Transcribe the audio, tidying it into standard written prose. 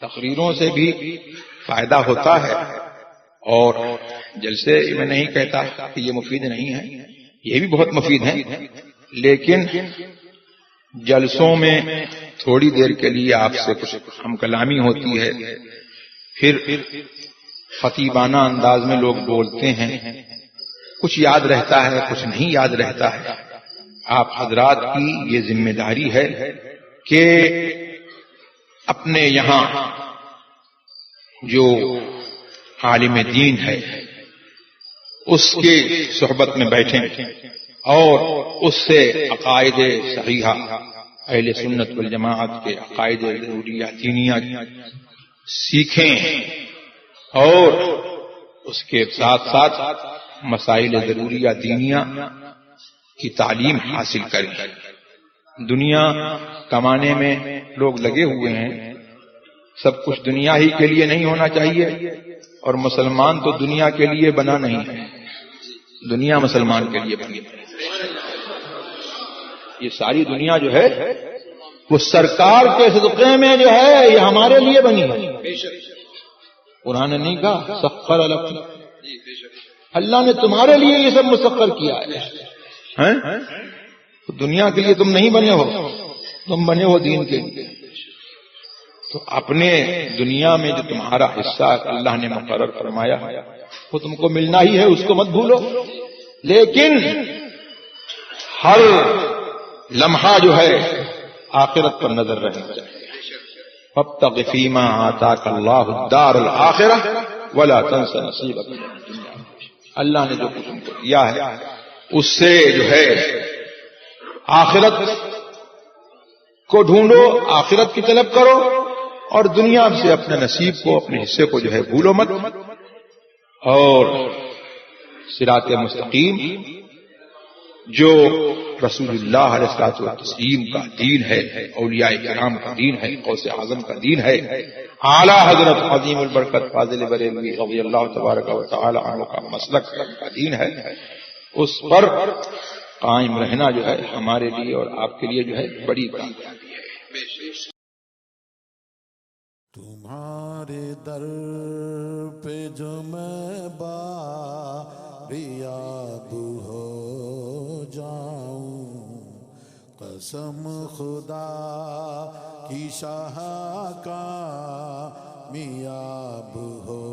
تقریروں سے بھی فائدہ ہوتا ہے، اور جلسے میں نہیں کہتا کہ یہ مفید نہیں ہے، یہ بھی بہت مفید ہیں، لیکن جلسوں میں تھوڑی دیر کے لیے آپ سے کچھ ہم کلامی ہوتی ہے، پھر خطیبانہ انداز میں لوگ بولتے ہیں، کچھ یاد رہتا ہے کچھ نہیں یاد رہتا ہے۔ آپ حضرات کی یہ ذمہ داری ہے کہ اپنے یہاں جو عالم دین ہے اس کے صحبت میں بیٹھیں اور اس سے عقائد صحیحہ اہل سنت والجماعت کے عقائد ضروریہ دینیہ سیکھیں، اور اس کے ساتھ ساتھ مسائل ضروریہ دینیہ کی تعلیم حاصل کریں۔ دنیا کمانے میں لوگ لگے ہوئے ہیں، سب کچھ دنیا ہی کے لیے نہیں ہونا چاہیے، اور مسلمان تو دنیا کے لیے بنا نہیں ہے، دنیا مسلمان کے لیے بنی ہے۔ یہ ساری دنیا جو ہے وہ سرکار کے صدقے میں جو ہے یہ ہمارے لیے بنی ہے۔ قرآن نے نہیں کہا سخر لکم، اللہ نے تمہارے لیے یہ سب مسخر کیا ہے، دنیا کے لیے تم نہیں بنے ہو، تم بنے ہو دین کے لیے۔ تو اپنے دنیا میں جو تمہارا حصہ اللہ نے مقرر فرمایا وہ تم کو ملنا ہی ہے، اس کو مت بھولو، لیکن ہر لمحہ جو ہے آخرت پر نظر رہنا چاہیے۔ فابتغ فیما آتاک اللہ الدار الآخرہ ولا تنس نصیبک من الدنیا، اللہ نے جو کچھ تم کو دیا ہے اس سے جو ہے آخرت کو ڈھونڈو، آخرت کی طلب کرو، اور دنیا سے اپنے نصیب کو اپنے حصے کو جو ہے بھولو مت۔ اور صراط مستقیم جو رسول اللہ علیہ الصلوۃ والتسلیم کا دین ہے، اولیاء کرام کا دین ہے، غوث اعظم کا دین ہے، اعلیٰ حضرت عظیم البرکت فاضل بریلوی رضی اللہ تبارک و تعالی عنہ کا مسلک کا دین ہے، اس پر قائم رہنا جو ہے ہمارے لیے اور آپ کے لیے جو ہے بڑی بڑی بات ہے۔ تمہارے در پہ جو میں باریاب ہو جاؤں، قسم خدا کی شاہ کا میاب ہو